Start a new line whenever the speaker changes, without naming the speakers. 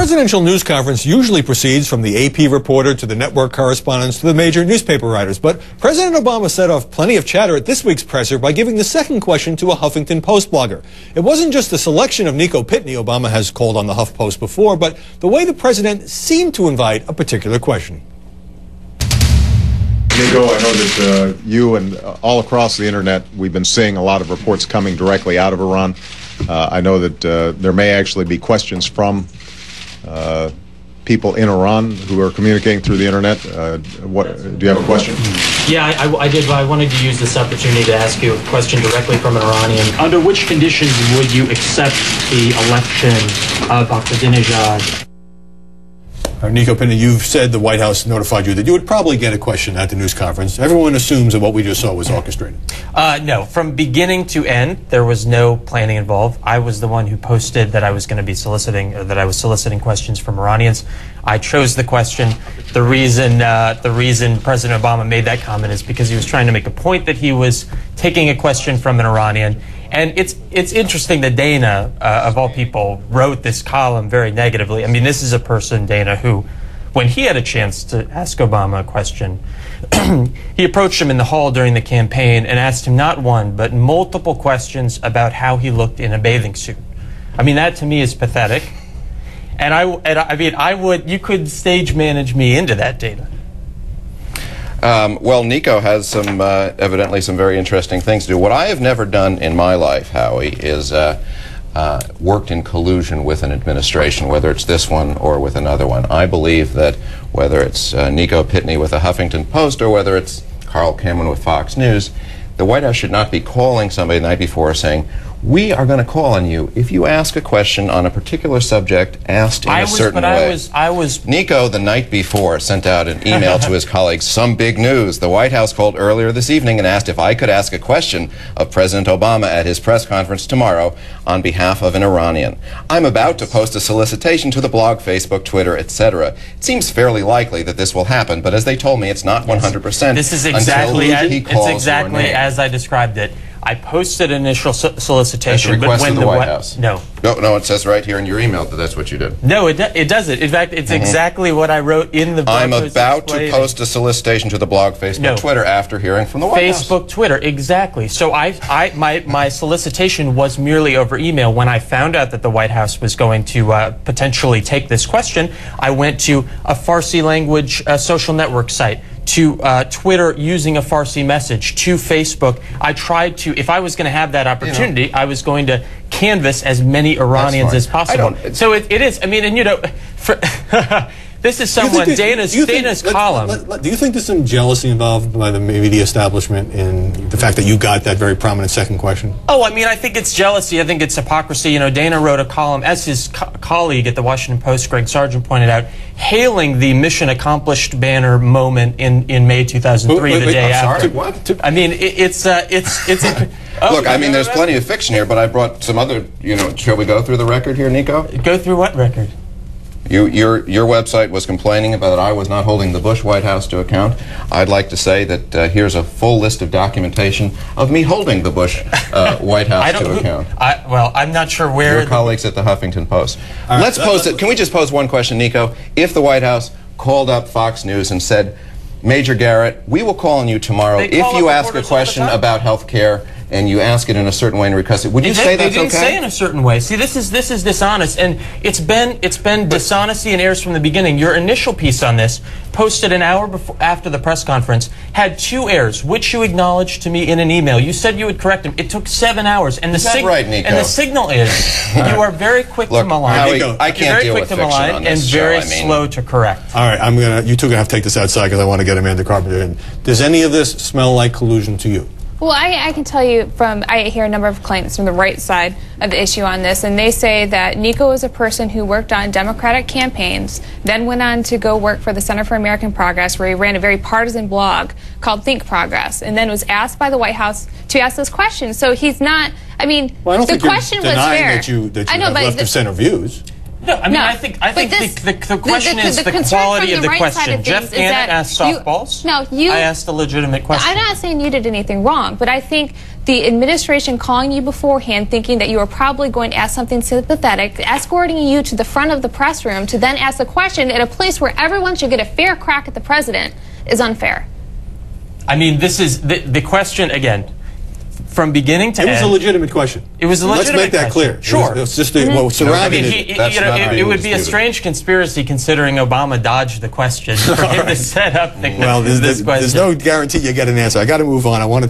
presidential news conference usually proceeds from the AP reporter to the network correspondents to the major newspaper writers. But President Obama set off plenty of chatter at this week's presser by giving the second question to a Huffington Post blogger. It wasn't just the selection of Nico Pitney Obama has called on the Huff Post before, but the way the president seemed to invite a particular question.
Nico, I know that you and all across the internet, we've been seeing a lot of reports coming directly out of Iran. I know that there may actually be questions from people in Iran who are communicating through the internet. Do you have a question?
Yeah, I did. I wanted to use this opportunity to ask you a question directly from an Iranian. Under which conditions would you accept the election of Ahmadinejad?
Nico Pitney, you've said the White House notified you that you would probably get a question at the news conference. Everyone assumes that what we just saw was orchestrated.
No, from beginning to end, there was no planning involved. I was the one who posted that I was going to be soliciting, or that I was soliciting questions from Iranians. I chose the question. The reason President Obama made that comment is because he was trying to make a point that he was taking a question from an Iranian. And it's interesting that Dana, of all people, wrote this column very negatively. I mean, this is a person, Dana, who, when he had a chance to ask Obama a question, he approached him in the hall during the campaign and asked him not one, but multiple questions about how he looked in a bathing suit. I mean, that to me is pathetic. And you could stage manage me into that, Dana.
Well, Nico has some, evidently some very interesting things to do. What I have never done in my life, Howie, is worked in collusion with an administration, whether it's this one or with another one. I believe that whether it's Nico Pitney with the Huffington Post or whether it's Carl Cameron with Fox News, the White House should not be calling somebody the night before saying, we are going to call on you if you ask a question on a particular subject asked in a certain way. Nico, the night before, sent out an email to his colleagues, some big news. The White House called earlier this evening and asked if I could ask a question of President Obama at his press conference tomorrow on behalf of an Iranian. I'm about to post a solicitation to the blog, Facebook, Twitter, etc. It seems fairly likely that this will happen, but as they told me, it's not 100%.
This is exactly as I described it. I posted an initial solicitation.
That's a request to the White House.
No,
it says right here in your email that that's what you did.
No, it doesn't. In fact, it's exactly what I wrote in the blog.
I'm about to post a solicitation to the blog, Facebook, Twitter after hearing from the White House.
Facebook, Twitter, exactly. So my solicitation was merely over email. When I found out that the White House was going to potentially take this question, I went to a Farsi language social network site, to Twitter using a Farsi message, to Facebook. I tried to, if I was going to have that opportunity, I was going to canvass as many Iranians as possible. So it is, I mean, and you know, this is someone, Dana's column.
Do you think there's some jealousy involved by the media establishment in the fact that you got that very prominent second question?
Oh, I mean, I think it's jealousy. I think it's hypocrisy. You know, Dana wrote a column, as his colleague at the Washington Post, Greg Sargent, pointed out, hailing the mission accomplished banner moment in May 2003, the day after.
What?
I mean, it's
Look, I mean, there's plenty of fiction here, but I brought some other, you know, shall we go through the record here, Nico?
Go through what record?
Your website was complaining about that I was not holding the Bush White House to account. I'd like to say that here's a full list of documentation of me holding the Bush White House to account.
Well, I'm not sure where...
Your colleagues at the Huffington Post. Let's post it. Can we just pose one question, Nico? If the White House called up Fox News and said, Major Garrett, we will call on you tomorrow if you ask a question about health care and you ask it in a certain way and request it. Would you say that's okay?
They didn't say in a certain way. See, this is dishonest, and it's been dishonesty and errors from the beginning. Your initial piece on this, posted an hour after the press conference, had 2 errors, which you acknowledged to me in an email. You said you would correct them. It took 7 hours, and the
right, Nico?
And the signal is you are very quick to malign.
Howie, I can't deal with fiction on this
and very slow to correct.
All right, you two are gonna have to take this outside because I want to get Amanda Carpenter in. Does any of this smell like collusion to you?
Well, I can tell you I hear a number of claims from the right side of the issue on this, and they say that Nico is a person who worked on Democratic campaigns, then went on to go work for the Center for American Progress, where he ran a very partisan blog called Think Progress, and then was asked by the White House to ask this question. So he's not, I mean,
well, I don't
the
think
question
you're
was
denying
fair.
that you have left of center views.
No, I mean,
No,
I think the question is the
concern
quality
from
of
the
the
right side
question.
of
Jeff
things is
Gannon
that
asked
you-
softballs.
No,
I asked a legitimate question.
I'm not saying you did anything wrong, but I think the administration calling you beforehand, thinking that you were probably going to ask something sympathetic, escorting you to the front of the press room to then ask the question at a place where everyone should get a fair crack at the president, is unfair.
I mean, this is the question again. From beginning to end,
It was a legitimate question.
It was a legitimate
Let's make that
question.
clear.
Sure.
It was just what surrounding
I
it.
mean,
That's not
it
being
would be a
disputed.
strange conspiracy considering Obama dodged the question for him to set up the,
Well,
this question.
there's no guarantee you get an answer. I got to move on. I want to